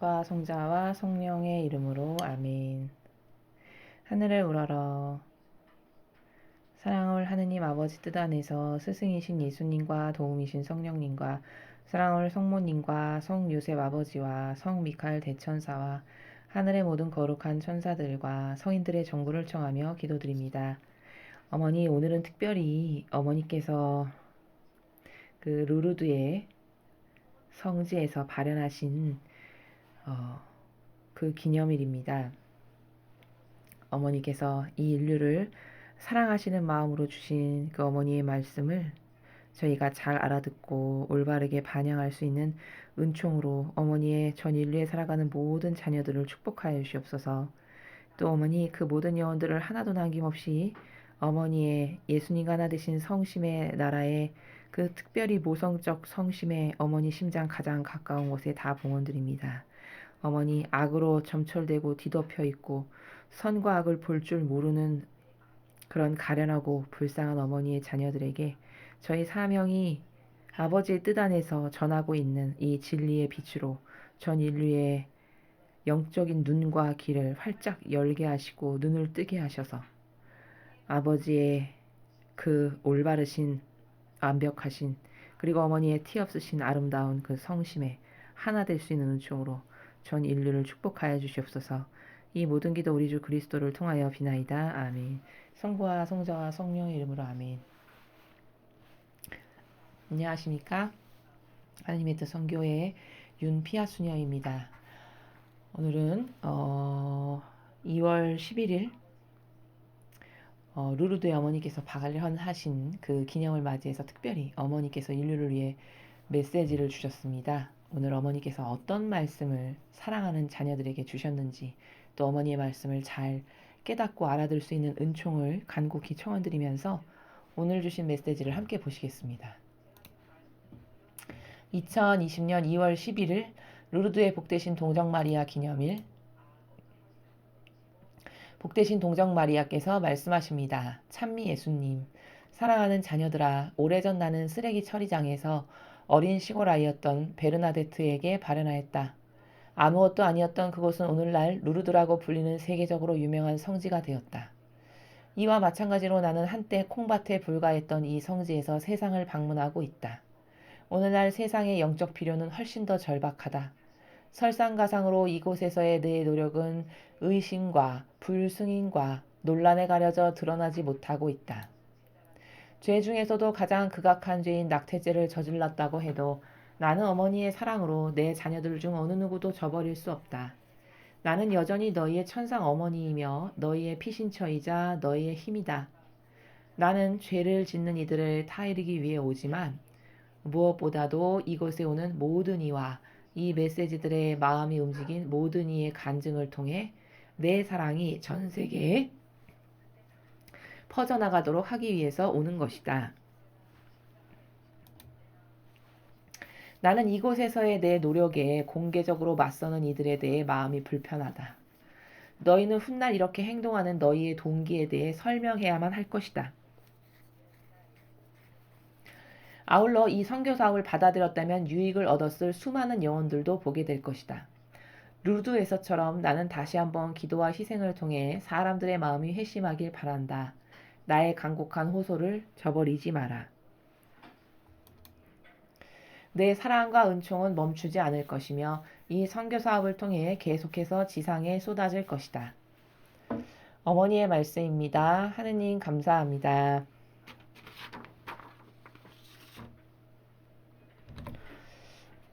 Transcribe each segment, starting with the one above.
와 성자와 성령의 이름으로 아멘. 하늘을 우러러 사랑을 하느님 아버지 뜻 안에서 스승이신 예수님과 도움이신 성령님과 사랑을 성모님과 성 요셉 아버지와 성 미카엘 대천사와 하늘의 모든 거룩한 천사들과 성인들의 정부를 청하며 기도드립니다. 어머니, 오늘은 특별히 어머니께서 그 루르드의 성지에서 발현하신 그 기념일입니다. 어머니께서 이 인류를 사랑하시는 마음으로 주신 그 어머니의 말씀을 저희가 잘 알아듣고 올바르게 반영할 수 있는 은총으로 어머니의 전 인류에 살아가는 모든 자녀들을 축복하여 주시옵소서. 또 어머니 그 모든 영혼들을 하나도 남김없이 어머니의 예수님과 하나 되신 성심의 나라에 그 특별히 모성적 성심에 어머니 심장 가장 가까운 곳에 다 봉헌드립니다. 어머니 악으로 점철되고 뒤덮여 있고 선과 악을 볼 줄 모르는 그런 가련하고 불쌍한 어머니의 자녀들에게 저희 사명이 아버지의 뜻 안에서 전하고 있는 이 진리의 빛으로 전 인류의 영적인 눈과 귀를 활짝 열게 하시고 눈을 뜨게 하셔서 아버지의 그 올바르신 완벽하신 그리고 어머니의 티 없으신 아름다운 그 성심에 하나 될 수 있는 은총으로 전 인류를 축복하여 주시옵소서. 이 모든 기도 우리 주 그리스도를 통하여 비나이다. 아멘. 성부와 성자와 성령의 이름으로 아멘. 안녕하십니까? 하나님의 뜻 선교회 윤피아 수녀입니다. 오늘은 2월 11일 루르드의 어머니께서 발현하신 그 기념을 맞이해서 특별히 어머니께서 인류를 위해 메시지를 주셨습니다. 오늘 어머니께서 어떤 말씀을 사랑하는 자녀들에게 주셨는지 또 어머니의 말씀을 잘 깨닫고 알아들 수 있는 은총을 간곡히 청원드리면서 오늘 주신 메시지를 함께 보시겠습니다. 2020년 2월 11일 루르드의 복되신 동정마리아 기념일 복되신 동정마리아께서 말씀하십니다. 찬미 예수님, 사랑하는 자녀들아, 오래전 나는 쓰레기 처리장에서 어린 시골 아이였던 베르나데트에게 발현하였다. 아무것도 아니었던 그곳은 오늘날 루르드라고 불리는 세계적으로 유명한 성지가 되었다. 이와 마찬가지로 나는 한때 콩밭에 불과했던 이 성지에서 세상을 방문하고 있다. 오늘날 세상의 영적 필요는 훨씬 더 절박하다. 설상가상으로 이곳에서의 내 노력은 의심과 불승인과 논란에 가려져 드러나지 못하고 있다. 죄 중에서도 가장 극악한 죄인 낙태죄를 저질렀다고 해도 나는 어머니의 사랑으로 내 자녀들 중 어느 누구도 저버릴 수 없다. 나는 여전히 너희의 천상 어머니이며 너희의 피신처이자 너희의 힘이다. 나는 죄를 짓는 이들을 타이르기 위해 오지만 무엇보다도 이곳에 오는 모든 이와 이 메시지들의 마음이 움직인 모든 이의 간증을 통해 내 사랑이 전 세계에 퍼져나가도록 하기 위해서 오는 것이다. 나는 이곳에서의 내 노력에 공개적으로 맞서는 이들에 대해 마음이 불편하다. 너희는 훗날 이렇게 행동하는 너희의 동기에 대해 설명해야만 할 것이다. 아울러 이 선교 사업을 받아들였다면 유익을 얻었을 수많은 영혼들도 보게 될 것이다. 루드에서처럼 나는 다시 한번 기도와 희생을 통해 사람들의 마음이 회심하길 바란다. 나의 간곡한 호소를 저버리지 마라. 내 사랑과 은총은 멈추지 않을 것이며 이 선교 사업을 통해 계속해서 지상에 쏟아질 것이다. 어머니의 말씀입니다. 하느님 감사합니다.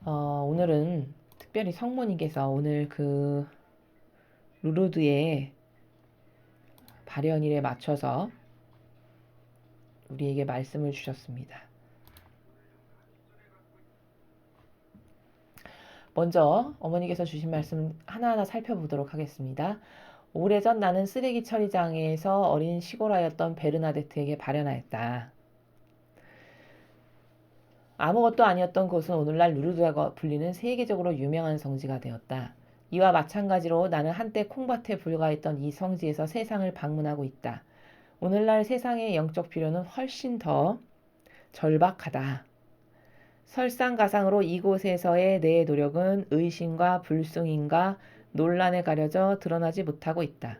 오늘은 특별히 성모님께서 오늘 그 루르드의 발현일에 맞춰서 우리에게 말씀을 주셨습니다. 먼저 어머니께서 주신 말씀 하나하나 살펴보도록 하겠습니다. 오래전 나는 쓰레기 처리장에서 어린 시골아였던 베르나데트에게 발현하였다. 아무것도 아니었던 곳은 오늘날 루르드라고 불리는 세계적으로 유명한 성지가 되었다. 이와 마찬가지로 나는 한때 콩밭에 불과했던 이 성지에서 세상을 방문하고 있다. 오늘날 세상의 영적 필요는 훨씬 더 절박하다. 설상가상으로 이곳에서의 내 노력은 의심과 불승인과 논란에 가려져 드러나지 못하고 있다.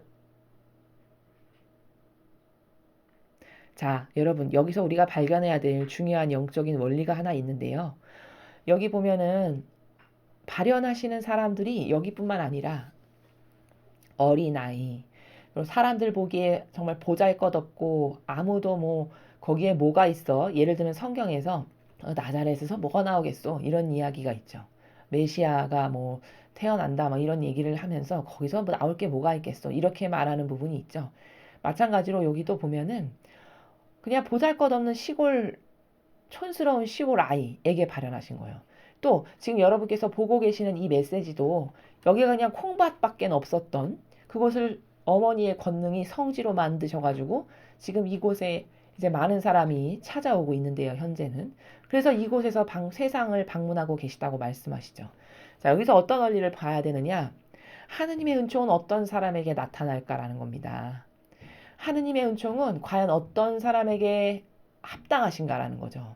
자, 여러분, 여기서 우리가 발견해야 될 중요한 영적인 원리가 하나 있는데요. 여기 보면은 발현하시는 사람들이 여기뿐만 아니라 어린아이, 그리고 사람들 보기에 정말 보잘것없고 아무도 뭐 거기에 뭐가 있어. 예를 들면 성경에서 나자렛에서 뭐가 나오겠어. 이런 이야기가 있죠. 메시아가 뭐 태어난다 막 이런 얘기를 하면서 거기서 뭐 나올 게 뭐가 있겠어. 이렇게 말하는 부분이 있죠. 마찬가지로 여기도 보면은 그냥 보잘것없는 시골 촌스러운 시골 아이에게 발현하신 거예요. 또 지금 여러분께서 보고 계시는 이 메시지도 여기가 그냥 콩밭밖에 없었던 그곳을 어머니의 권능이 성지로 만드셔가지고 지금 이곳에 이제 많은 사람이 찾아오고 있는데요, 현재는. 그래서 이곳에서 세상을 방문하고 계시다고 말씀하시죠. 자, 여기서 어떤 원리를 봐야 되느냐? 하느님의 은총은 어떤 사람에게 나타날까라는 겁니다. 하느님의 은총은 과연 어떤 사람에게 합당하신가라는 거죠.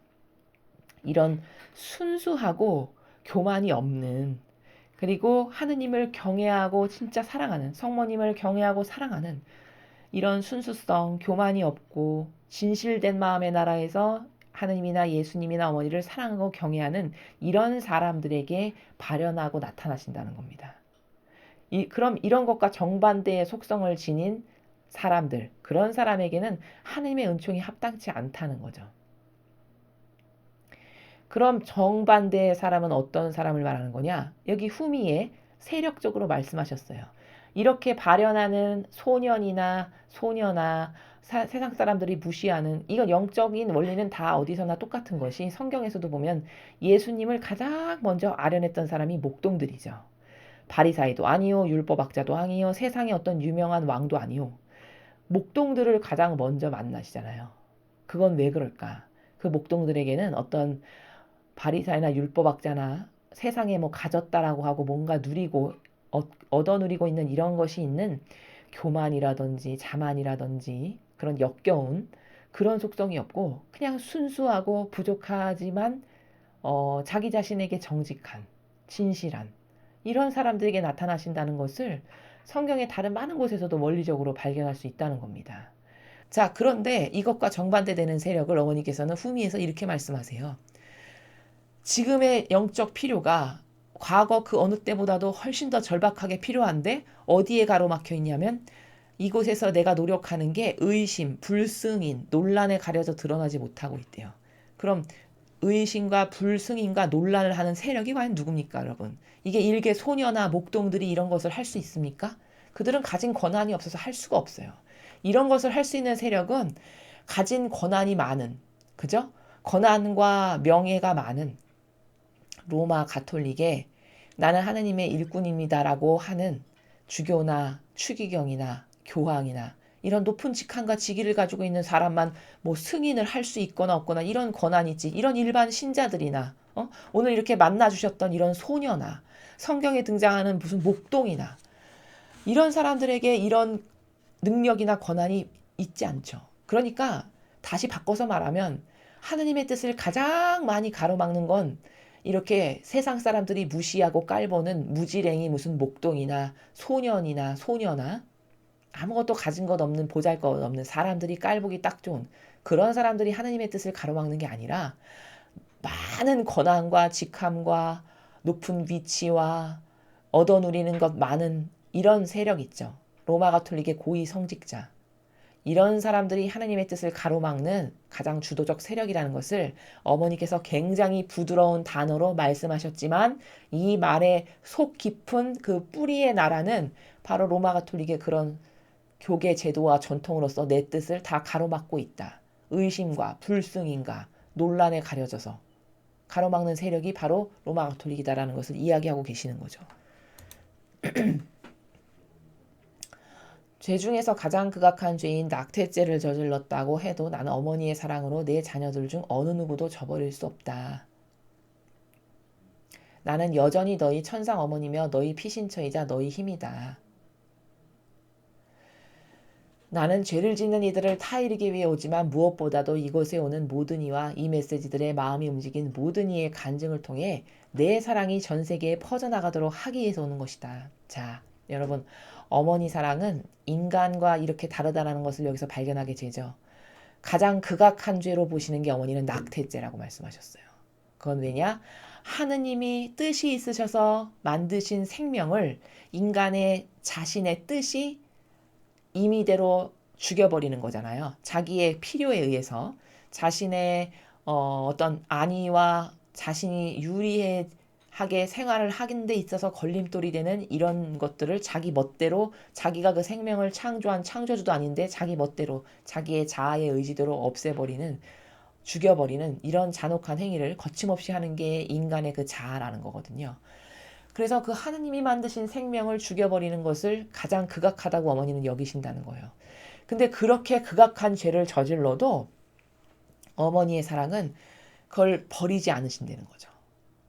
이런 순수하고 교만이 없는, 그리고 하느님을 경외하고 진짜 사랑하는, 성모님을 경외하고 사랑하는 이런 순수성, 교만이 없고 진실된 마음의 나라에서 하느님이나 예수님이나 어머니를 사랑하고 경외하는 이런 사람들에게 발현하고 나타나신다는 겁니다. 그럼 이런 것과 정반대의 속성을 지닌 사람들, 그런 사람에게는 하느님의 은총이 합당치 않다는 거죠. 그럼 정반대의 사람은 어떤 사람을 말하는 거냐? 여기 후미에 세력적으로 말씀하셨어요. 이렇게 발현하는 소년이나 소녀나 세상 사람들이 무시하는 이건 영적인 원리는 다 어디서나 똑같은 것이 성경에서도 보면 예수님을 가장 먼저 아련했던 사람이 목동들이죠. 바리사이도 아니요, 율법학자도 아니요, 세상의 어떤 유명한 왕도 아니요. 목동들을 가장 먼저 만나시잖아요. 그건 왜 그럴까? 그 목동들에게는 어떤 바리사이나 율법학자나 세상에 뭐 가졌다라고 하고 뭔가 누리고 얻어 누리고 있는 이런 것이 있는 교만이라든지 자만이라든지 그런 역겨운 그런 속성이 없고 그냥 순수하고 부족하지만 자기 자신에게 정직한 진실한 이런 사람들에게 나타나신다는 것을 성경의 다른 많은 곳에서도 원리적으로 발견할 수 있다는 겁니다. 자, 그런데 이것과 정반대되는 세력을 어머니께서는 후미에서 이렇게 말씀하세요. 지금의 영적 필요가 과거 그 어느 때보다도 훨씬 더 절박하게 필요한데 어디에 가로막혀 있냐면 이곳에서 내가 노력하는 게 의심, 불승인, 논란에 가려져 드러나지 못하고 있대요. 그럼 의심과 불승인과 논란을 하는 세력이 과연 누굽니까, 여러분? 이게 일개 소녀나 목동들이 이런 것을 할 수 있습니까? 그들은 가진 권한이 없어서 할 수가 없어요. 이런 것을 할 수 있는 세력은 가진 권한이 많은, 그죠? 권한과 명예가 많은 로마 가톨릭에 나는 하느님의 일꾼입니다라고 하는 주교나 추기경이나 교황이나 이런 높은 직함과 직위를 가지고 있는 사람만 뭐 승인을 할 수 있거나 없거나 이런 권한이 있지. 이런 일반 신자들이나 오늘 이렇게 만나주셨던 이런 소녀나 성경에 등장하는 무슨 목동이나 이런 사람들에게 이런 능력이나 권한이 있지 않죠. 그러니까 다시 바꿔서 말하면 하느님의 뜻을 가장 많이 가로막는 건 이렇게 세상 사람들이 무시하고 깔보는 무지랭이 무슨 목동이나 소년이나 소녀나 아무것도 가진 것 없는 보잘것 없는 사람들이 깔보기 딱 좋은 그런 사람들이 하느님의 뜻을 가로막는 게 아니라 많은 권한과 직함과 높은 위치와 얻어 누리는 것 많은 이런 세력 있죠. 로마 가톨릭의 고위 성직자. 이런 사람들이 하나님의 뜻을 가로막는 가장 주도적 세력이라는 것을 어머니께서 굉장히 부드러운 단어로 말씀하셨지만 이 말의 속 깊은 그 뿌리의 나라는 바로 로마 가톨릭의 그런 교계 제도와 전통으로서 내 뜻을 다 가로막고 있다. 의심과 불승인과 논란에 가려져서 가로막는 세력이 바로 로마 가톨릭이다라는 것을 이야기하고 계시는 거죠. 죄 중에서 가장 극악한 죄인 낙태죄를 저질렀다고 해도 나는 어머니의 사랑으로 내 자녀들 중 어느 누구도 저버릴 수 없다. 나는 여전히 너희 천상 어머니며 너희 피신처이자 너희 힘이다. 나는 죄를 짓는 이들을 타이르기 위해 오지만 무엇보다도 이곳에 오는 모든 이와 이 메시지들의 마음이 움직인 모든 이의 간증을 통해 내 사랑이 전 세계에 퍼져나가도록 하기 위해서 오는 것이다. 자, 여러분, 어머니 사랑은 인간과 이렇게 다르다라는 것을 여기서 발견하게 되죠. 가장 극악한 죄로 보시는 게 어머니는 낙태죄라고 말씀하셨어요. 그건 왜냐? 하느님이 뜻이 있으셔서 만드신 생명을 인간의 자신의 뜻이 임의대로 죽여버리는 거잖아요. 자기의 필요에 의해서 자신의 어떤 안위와 자신이 유리하게 생활을 하는 데 있어서 걸림돌이 되는 이런 것들을 자기 멋대로 자기가 그 생명을 창조한 창조주도 아닌데 자기 멋대로 자기의 자아의 의지대로 없애버리는 죽여버리는 이런 잔혹한 행위를 거침없이 하는 게 인간의 그 자아라는 거거든요. 그래서 그 하느님이 만드신 생명을 죽여버리는 것을 가장 극악하다고 어머니는 여기신다는 거예요. 근데 그렇게 극악한 죄를 저질러도 어머니의 사랑은 그걸 버리지 않으신다는 거죠.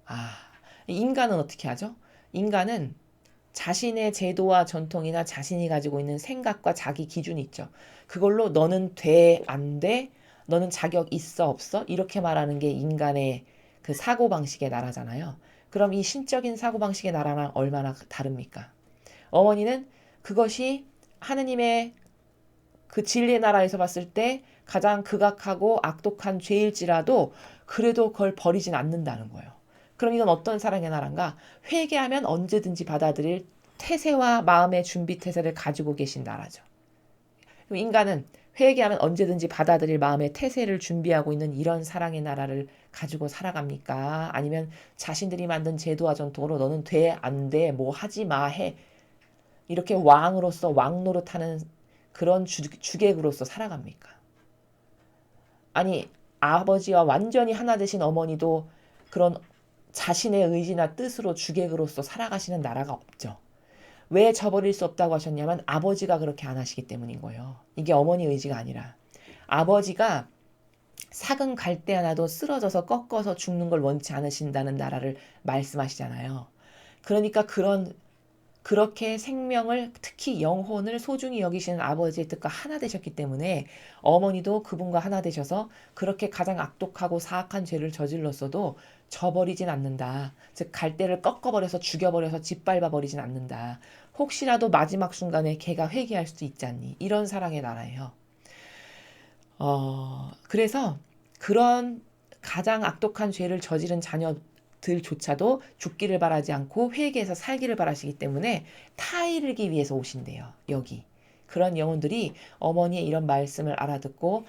아, 인간은 어떻게 하죠? 인간은 자신의 제도와 전통이나 자신이 가지고 있는 생각과 자기 기준이 있죠. 그걸로 너는 돼, 안 돼? 너는 자격 있어, 없어? 이렇게 말하는 게 인간의 그 사고방식의 나라잖아요. 그럼 이 신적인 사고방식의 나라랑 얼마나 다릅니까? 어머니는 그것이 하느님의 그 진리의 나라에서 봤을 때 가장 극악하고 악독한 죄일지라도 그래도 그걸 버리진 않는다는 거예요. 그럼 이건 어떤 사랑의 나라인가? 회개하면 언제든지 받아들일 태세와 마음의 준비 태세를 가지고 계신 나라죠. 인간은 회개하면 언제든지 받아들일 마음의 태세를 준비하고 있는 이런 사랑의 나라를 가지고 살아갑니까? 아니면 자신들이 만든 제도와 전통으로 너는 돼, 안 돼, 뭐 하지 마, 해. 이렇게 왕으로서 왕 노릇하는 그런 주객으로서 살아갑니까? 아니, 아버지와 완전히 하나 되신 어머니도 그런 자신의 의지나 뜻으로 주객으로서 살아가시는 나라가 없죠. 왜 저버릴 수 없다고 하셨냐면 아버지가 그렇게 안 하시기 때문인 거예요. 이게 어머니 의지가 아니라 아버지가 삭은 갈대 하나도 쓰러져서 꺾어서 죽는 걸 원치 않으신다는 나라를 말씀하시잖아요. 그러니까 그렇게 생명을 특히 영혼을 소중히 여기시는 아버지의 뜻과 하나 되셨기 때문에 어머니도 그분과 하나 되셔서 그렇게 가장 악독하고 사악한 죄를 저질렀어도 저버리진 않는다. 즉 갈대를 꺾어버려서 죽여버려서 짓밟아버리진 않는다. 혹시라도 마지막 순간에 걔가 회개할 수도 있지 않니. 이런 사랑의 나라예요. 그래서 그런 가장 악독한 죄를 저지른 자녀들조차도 죽기를 바라지 않고 회개해서 살기를 바라시기 때문에 타이르기 위해서 오신대요. 여기. 그런 영혼들이 어머니의 이런 말씀을 알아듣고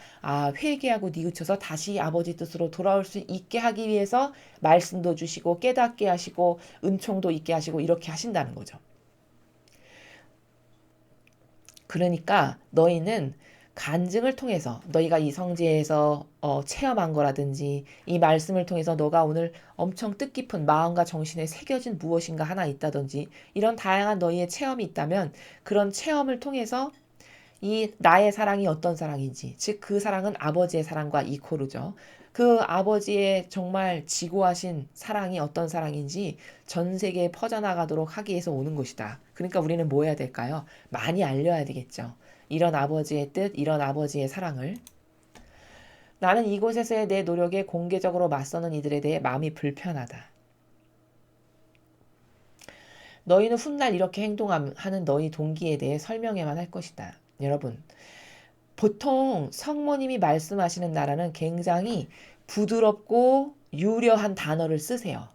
회개하고 뉘우쳐서 다시 아버지 뜻으로 돌아올 수 있게 하기 위해서 말씀도 주시고 깨닫게 하시고 은총도 있게 하시고 이렇게 하신다는 거죠. 그러니까 너희는 간증을 통해서 너희가 이 성지에서 체험한 거라든지 이 말씀을 통해서 너가 오늘 엄청 뜻깊은 마음과 정신에 새겨진 무엇인가 하나 있다든지 이런 다양한 너희의 체험이 있다면 그런 체험을 통해서 이 나의 사랑이 어떤 사랑인지 즉 그 사랑은 아버지의 사랑과 이코르죠. 그 아버지의 정말 지고하신 사랑이 어떤 사랑인지 전 세계에 퍼져나가도록 하기 위해서 오는 것이다. 그러니까 우리는 뭐 해야 될까요? 많이 알려야 되겠죠. 이런 아버지의 뜻, 이런 아버지의 사랑을. 나는 이곳에서의 내 노력에 공개적으로 맞서는 이들에 대해 마음이 불편하다. 너희는 훗날 이렇게 행동하는 너희 동기에 대해 설명해만 할 것이다. 여러분, 보통 성모님이 말씀하시는 나라는 굉장히 부드럽고 유려한 단어를 쓰세요.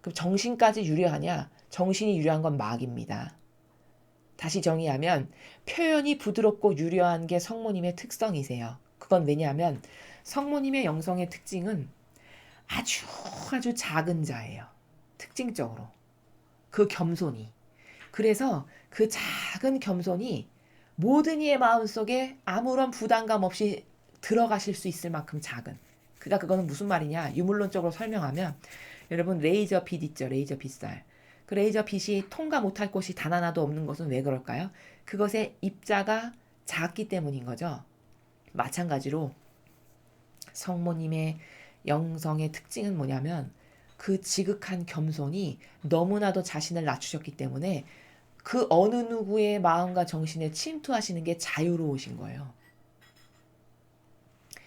그럼 정신까지 유려하냐? 정신이 유려한 건 막입니다. 다시 정의하면 표현이 부드럽고 유려한 게 성모님의 특성이세요. 그건 왜냐하면 성모님의 영성의 특징은 아주 아주 작은 자예요. 특징적으로. 그 겸손이. 그래서 그 작은 겸손이 모든 이의 마음속에 아무런 부담감 없이 들어가실 수 있을 만큼 작은. 그러니까 그거는 무슨 말이냐? 유물론적으로 설명하면 여러분 레이저 빛 있죠? 레이저 빛살. 그 레이저 빛이 통과 못할 곳이 단 하나도 없는 것은 왜 그럴까요? 그것의 입자가 작기 때문인 거죠. 마찬가지로 성모님의 영성의 특징은 뭐냐면 그 지극한 겸손이 너무나도 자신을 낮추셨기 때문에 그 어느 누구의 마음과 정신에 침투하시는 게 자유로우신 거예요.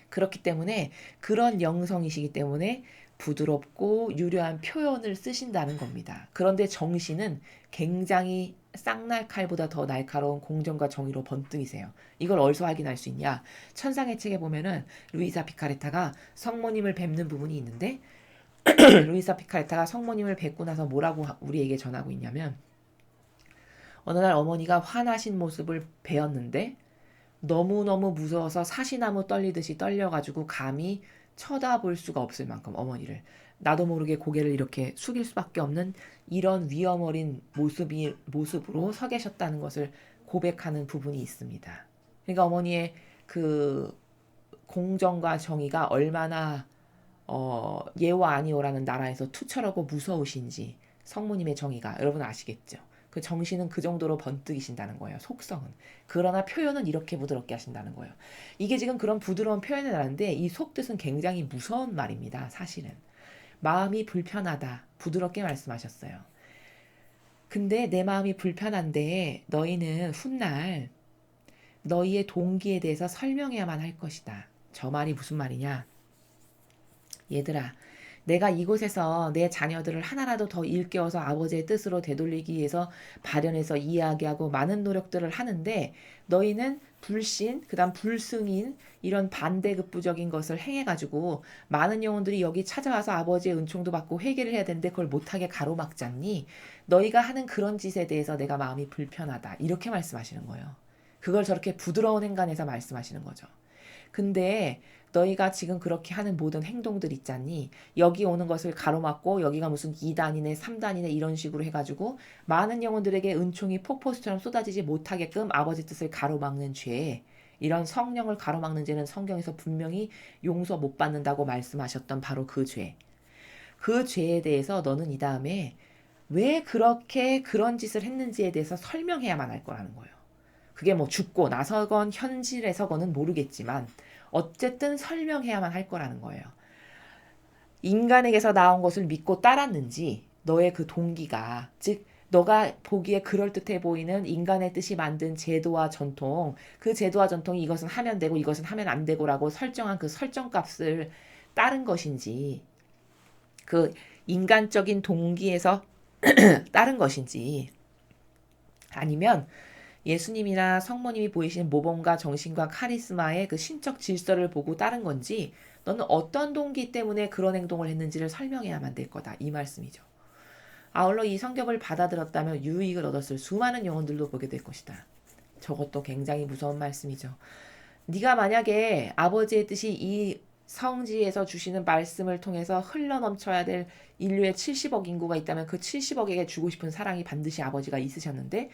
그렇기 때문에 그런 영성이시기 때문에 부드럽고 유려한 표현을 쓰신다는 겁니다. 그런데 정신은 굉장히 쌍날 칼보다 더 날카로운 공정과 정의로 번뜩이세요. 이걸 어디서 확인할 수 있냐? 천상의 책에 보면은 루이사 피카레타가 성모님을 뵙는 부분이 있는데 루이사 피카레타가 성모님을 뵙고 나서 뭐라고 우리에게 전하고 있냐면 어느 날 어머니가 화나신 모습을 배웠는데 너무너무 무서워서 사시나무 떨리듯이 떨려가지고 감히 쳐다볼 수가 없을 만큼 어머니를 나도 모르게 고개를 이렇게 숙일 수밖에 없는 이런 위험 어린 모습으로 서 계셨다는 것을 고백하는 부분이 있습니다. 그러니까 어머니의 그 공정과 정의가 얼마나 예와 아니오라는 나라에서 투철하고 무서우신지 성모님의 정의가 여러분 아시겠죠? 그 정신은 그 정도로 번뜩이신다는 거예요. 속성은. 그러나 표현은 이렇게 부드럽게 하신다는 거예요. 이게 지금 그런 부드러운 표현을 하는데 이 속뜻은 굉장히 무서운 말입니다. 사실은. 마음이 불편하다. 부드럽게 말씀하셨어요. 근데 내 마음이 불편한데 너희는 훗날 너희의 동기에 대해서 설명해야만 할 것이다. 저 말이 무슨 말이냐? 얘들아, 내가 이곳에서 내 자녀들을 하나라도 더 일깨워서 아버지의 뜻으로 되돌리기 위해서 발현해서 이야기하고 많은 노력들을 하는데 너희는 불신, 그다음 불승인 이런 반대급부적인 것을 행해가지고 많은 영혼들이 여기 찾아와서 아버지의 은총도 받고 회개를 해야 되는데 그걸 못하게 가로막잖니. 너희가 하는 그런 짓에 대해서 내가 마음이 불편하다. 이렇게 말씀하시는 거예요. 그걸 저렇게 부드러운 행간에서 말씀하시는 거죠. 근데 너희가 지금 그렇게 하는 모든 행동들 있잖니. 여기 오는 것을 가로막고 여기가 무슨 2단이네 3단이네 이런 식으로 해가지고 많은 영혼들에게 은총이 폭포수처럼 쏟아지지 못하게끔 아버지 뜻을 가로막는 죄. 이런 성령을 가로막는 죄는 성경에서 분명히 용서 못 받는다고 말씀하셨던 바로 그 죄. 그 죄에 대해서 너는 이 다음에 왜 그렇게 그런 짓을 했는지에 대해서 설명해야만 할 거라는 거예요. 그게 뭐 죽고 나서건 현실에서건은 모르겠지만 어쨌든 설명해야만 할 거라는 거예요. 인간에게서 나온 것을 믿고 따랐는지 너의 그 동기가 즉 너가 보기에 그럴듯해 보이는 인간의 뜻이 만든 제도와 전통 그 제도와 전통이 이것은 하면 되고 이것은 하면 안 되고라고 설정한 그 설정값을 따른 것인지 그 인간적인 동기에서 따른 것인지 아니면 예수님이나 성모님이 보이신 모범과 정신과 카리스마의 그 신적 질서를 보고 따른 건지 너는 어떤 동기 때문에 그런 행동을 했는지를 설명해야만 될 거다. 이 말씀이죠. 아울러 이 성경을 받아들였다면 유익을 얻었을 수많은 영혼들도 보게 될 것이다. 저것도 굉장히 무서운 말씀이죠. 네가 만약에 아버지의 뜻이 이 성지에서 주시는 말씀을 통해서 흘러넘쳐야 될 인류의 70억 인구가 있다면 그 70억에게 주고 싶은 사랑이 반드시 아버지가 있으셨는데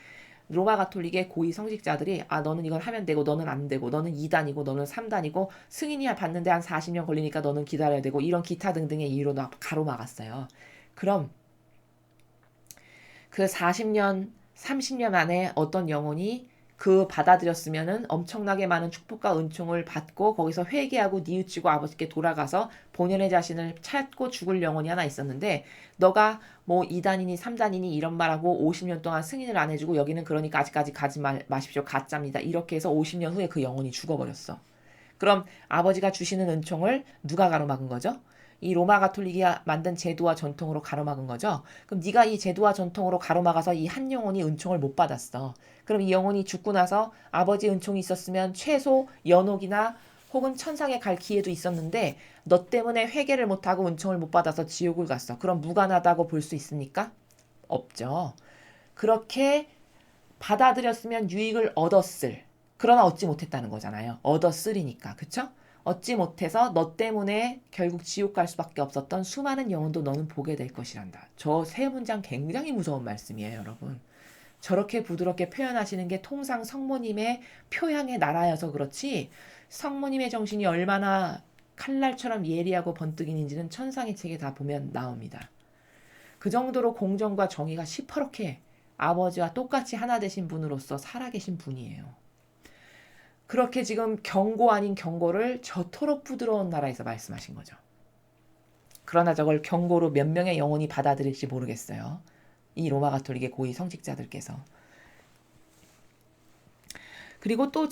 로마 가톨릭의 고위 성직자들이 너는 이걸 하면 되고 너는 안 되고 너는 2단이고 너는 3단이고 승인이 받는데 한 40년 걸리니까 너는 기다려야 되고 이런 기타 등등의 이유로 가로막았어요. 그럼 그 40년, 30년 안에 어떤 영혼이 그 받아들였으면은 엄청나게 많은 축복과 은총을 받고 거기서 회개하고 뉘우치고 아버지께 돌아가서 본연의 자신을 찾고 죽을 영혼이 하나 있었는데 너가 뭐 2단이니 3단이니 이런 말하고 50년 동안 승인을 안 해주고 여기는 그러니까 아직까지 가지 마십시오. 가짜입니다. 이렇게 해서 50년 후에 그 영혼이 죽어버렸어. 그럼 아버지가 주시는 은총을 누가 가로막은 거죠? 이 로마 가톨릭이 만든 제도와 전통으로 가로막은 거죠. 그럼 네가 이 제도와 전통으로 가로막아서 이 한 영혼이 은총을 못 받았어. 그럼 이 영혼이 죽고 나서 아버지 은총이 있었으면 최소 연옥이나 혹은 천상에 갈 기회도 있었는데 너 때문에 회개를 못하고 은총을 못 받아서 지옥을 갔어. 그럼 무관하다고 볼 수 있습니까? 없죠. 그렇게 받아들였으면 유익을 얻었을. 그러나 얻지 못했다는 거잖아요. 얻었으리니까. 그쵸? 얻지 못해서 너 때문에 결국 지옥 갈 수밖에 없었던 수많은 영혼도 너는 보게 될 것이란다. 저 세 문장 굉장히 무서운 말씀이에요, 여러분. 저렇게 부드럽게 표현하시는 게 통상 성모님의 표양의 나라여서 그렇지 성모님의 정신이 얼마나 칼날처럼 예리하고 번뜩이는지는 천상의 책에 다 보면 나옵니다. 그 정도로 공정과 정의가 시퍼렇게 아버지와 똑같이 하나 되신 분으로서 살아계신 분이에요. 그렇게 지금 경고 아닌 경고를 저토록 부드러운 나라에서 말씀하신 거죠. 그러나 저걸 경고로 몇 명의 영혼이 받아들일지 모르겠어요. 이 로마 가톨릭의 고위 성직자들께서. 그리고 또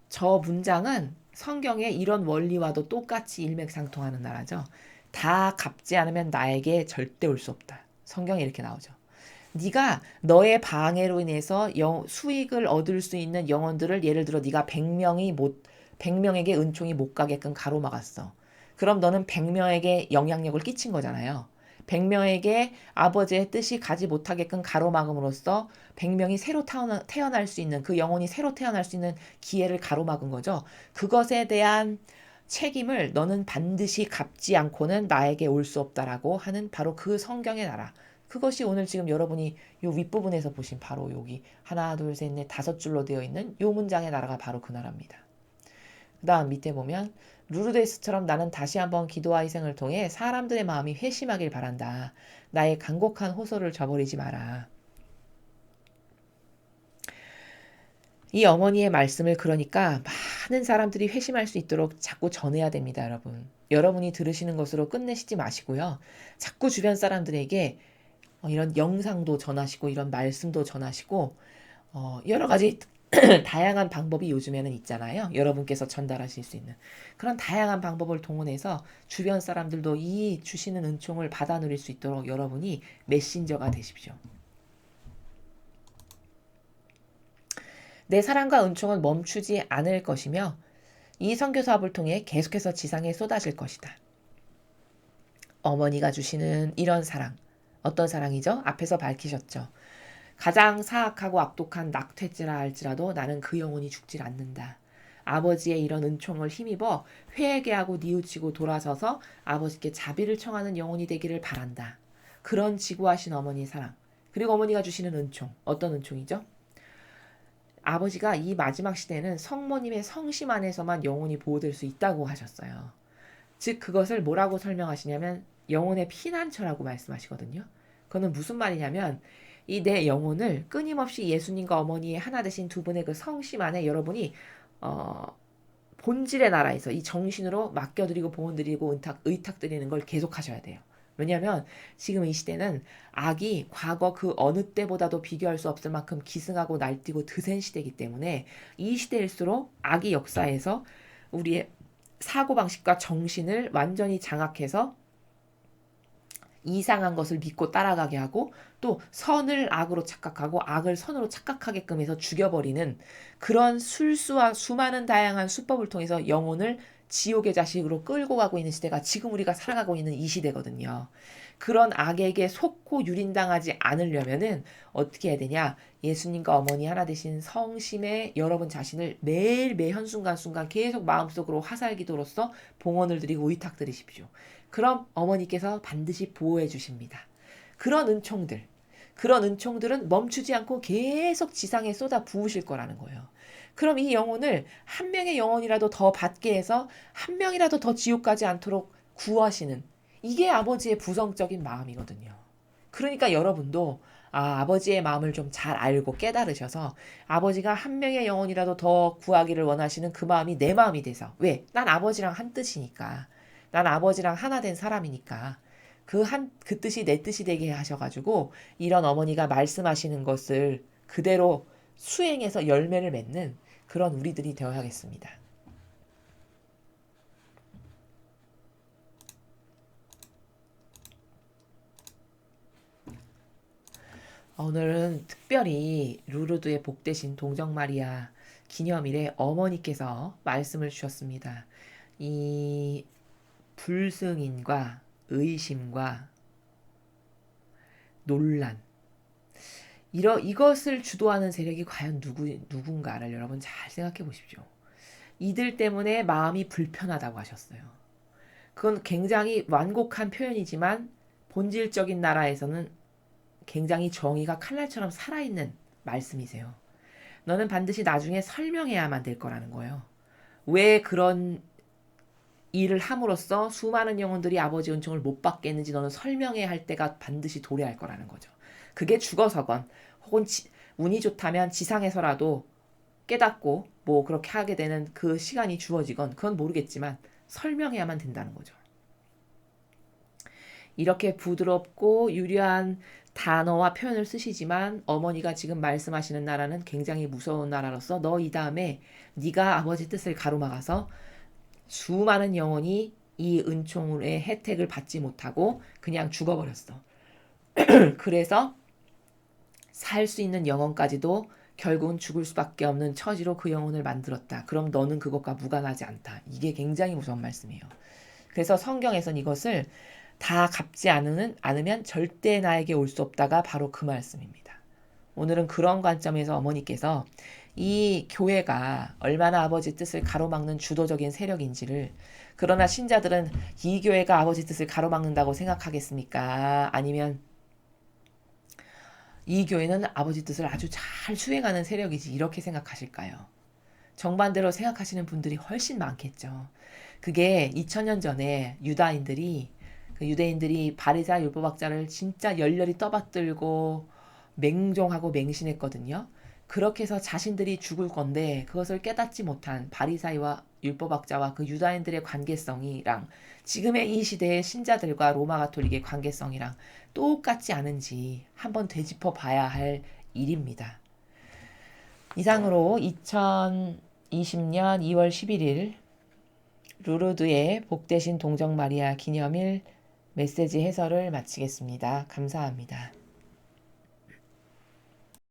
저 문장은 성경의 이런 원리와도 똑같이 일맥상통하는 나라죠. 다 갚지 않으면 나에게 절대 올 수 없다. 성경에 이렇게 나오죠. 네가 너의 방해로 인해서 수익을 얻을 수 있는 영혼들을 예를 들어 네가 100명에게 은총이 못 가게끔 가로막았어. 그럼 너는 100명에게 영향력을 끼친 거잖아요. 100명에게 아버지의 뜻이 가지 못하게끔 가로막음으로써 100명이 새로 태어날 수 있는 그 영혼이 새로 태어날 수 있는 기회를 가로막은 거죠. 그것에 대한 책임을 너는 반드시 갚지 않고는 나에게 올 수 없다라고 하는 바로 그 성경의 나라. 그것이 오늘 지금 여러분이 요 윗부분에서 보신 바로 여기 하나, 둘, 셋, 넷, 다섯 줄로 되어 있는 요 문장의 나라가 바로 그 나라입니다. 그 다음 밑에 보면 루르데스처럼 나는 다시 한번 기도와 희생을 통해 사람들의 마음이 회심하길 바란다. 나의 간곡한 호소를 저버리지 마라. 이 어머니의 말씀을 그러니까 많은 사람들이 회심할 수 있도록 자꾸 전해야 됩니다, 여러분. 여러분이 들으시는 것으로 끝내시지 마시고요. 자꾸 주변 사람들에게 이런 영상도 전하시고 이런 말씀도 전하시고 여러 가지 다양한 방법이 요즘에는 있잖아요. 여러분께서 전달하실 수 있는 그런 다양한 방법을 동원해서 주변 사람들도 이 주시는 은총을 받아 누릴 수 있도록 여러분이 메신저가 되십시오. 내 사랑과 은총은 멈추지 않을 것이며 이 선교 사업을 통해 계속해서 지상에 쏟아질 것이다. 어머니가 주시는 이런 사랑, 어떤 사랑이죠? 앞에서 밝히셨죠. 가장 사악하고 악독한 낙태죄라 할지라도 나는 그 영혼이 죽질 않는다. 아버지의 이런 은총을 힘입어 회개하고 뉘우치고 돌아서서 아버지께 자비를 청하는 영혼이 되기를 바란다. 그런 지구하신 어머니의 사랑. 그리고 어머니가 주시는 은총. 어떤 은총이죠? 아버지가 이 마지막 시대에는 성모님의 성심 안에서만 영혼이 보호될 수 있다고 하셨어요. 즉 그것을 뭐라고 설명하시냐면 영혼의 피난처라고 말씀하시거든요. 그거는 무슨 말이냐면 이 내 영혼을 끊임없이 예수님과 어머니의 하나 되신 두 분의 그 성심 안에 여러분이 본질의 나라에서 이 정신으로 맡겨드리고 보온드리고 의탁드리는 걸 계속하셔야 돼요. 왜냐하면 지금 이 시대는 악이 과거 그 어느 때보다도 비교할 수 없을 만큼 기승하고 날뛰고 드센 시대이기 때문에 이 시대일수록 악이 역사에서 우리의 사고방식과 정신을 완전히 장악해서 이상한 것을 믿고 따라가게 하고 또 선을 악으로 착각하고 악을 선으로 착각하게끔 해서 죽여버리는 그런 술수와 수많은 다양한 수법을 통해서 영혼을 지옥의 자식으로 끌고 가고 있는 시대가 지금 우리가 살아가고 있는 이 시대거든요. 그런 악에게 속고 유린당하지 않으려면은 어떻게 해야 되냐? 예수님과 어머니 하나 되신 성심에 여러분 자신을 매일 매 한순간순간 계속 마음속으로 화살기도로서 봉헌을 드리고 의탁드리십시오. 그럼 어머니께서 반드시 보호해 주십니다. 그런 은총들은 멈추지 않고 계속 지상에 쏟아 부으실 거라는 거예요. 그럼 이 영혼을 한 명의 영혼이라도 더 받게 해서 한 명이라도 더 지옥 가지 않도록 구하시는 이게 아버지의 부성적인 마음이거든요. 그러니까 여러분도 아버지의 마음을 좀 잘 알고 깨달으셔서 아버지가 한 명의 영혼이라도 더 구하기를 원하시는 그 마음이 내 마음이 돼서 왜? 난 아버지랑 한 뜻이니까. 난 아버지랑 하나 된 사람이니까. 그 뜻이 내 뜻이 되게 하셔가지고 이런 어머니가 말씀하시는 것을 그대로 수행해서 열매를 맺는 그런 우리들이 되어야겠습니다. 오늘은 특별히 루르드의 복되신 동정마리아 기념일에 어머니께서 말씀을 주셨습니다. 이 불승인과 의심과 논란 이것을 주도하는 세력이 과연 누군가를 여러분 잘 생각해 보십시오. 이들 때문에 마음이 불편하다고 하셨어요. 그건 굉장히 완곡한 표현이지만 본질적인 나라에서는 굉장히 정의가 칼날처럼 살아있는 말씀이세요. 너는 반드시 나중에 설명해야만 될 거라는 거예요. 왜 그런 일을 함으로써 수많은 영혼들이 아버지 은총을 못 받게 했는지 너는 설명해야 할 때가 반드시 도래할 거라는 거죠. 그게 죽어서건 혹은 운이 좋다면 지상에서라도 깨닫고 뭐 그렇게 하게 되는 그 시간이 주어지건 그건 모르겠지만 설명해야만 된다는 거죠. 이렇게 부드럽고 유려한 단어와 표현을 쓰시지만 어머니가 지금 말씀하시는 나라는 굉장히 무서운 나라로서 너 이 다음에 네가 아버지 뜻을 가로막아서 수많은 영혼이 이 은총의 혜택을 받지 못하고 그냥 죽어버렸어. 그래서 살 수 있는 영혼까지도 결국은 죽을 수밖에 없는 처지로 그 영혼을 만들었다. 그럼 너는 그것과 무관하지 않다. 이게 굉장히 무서운 말씀이에요. 그래서 성경에선 이것을 다 갚지 않으면 절대 나에게 올 수 없다가 바로 그 말씀입니다. 오늘은 그런 관점에서 어머니께서 이 교회가 얼마나 아버지 뜻을 가로막는 주도적인 세력인지를, 그러나 신자들은 이 교회가 아버지 뜻을 가로막는다고 생각하겠습니까? 아니면 이 교회는 아버지 뜻을 아주 잘 수행하는 세력이지 이렇게 생각하실까요? 정반대로 생각하시는 분들이 훨씬 많겠죠. 그게 2000년 전에 유대인들이 바리사 율법학자를 진짜 열렬히 떠받들고 맹종하고 맹신했거든요. 그렇게 해서 자신들이 죽을 건데 그것을 깨닫지 못한 바리사이와 율법학자와 그 유다인들의 관계성이랑 지금의 이 시대의 신자들과 로마 가톨릭의 관계성이랑 똑같지 않은지 한번 되짚어 봐야 할 일입니다. 이상으로 2020년 2월 11일 루르드의 복되신 동정 마리아 기념일 메시지 해설을 마치겠습니다. 감사합니다.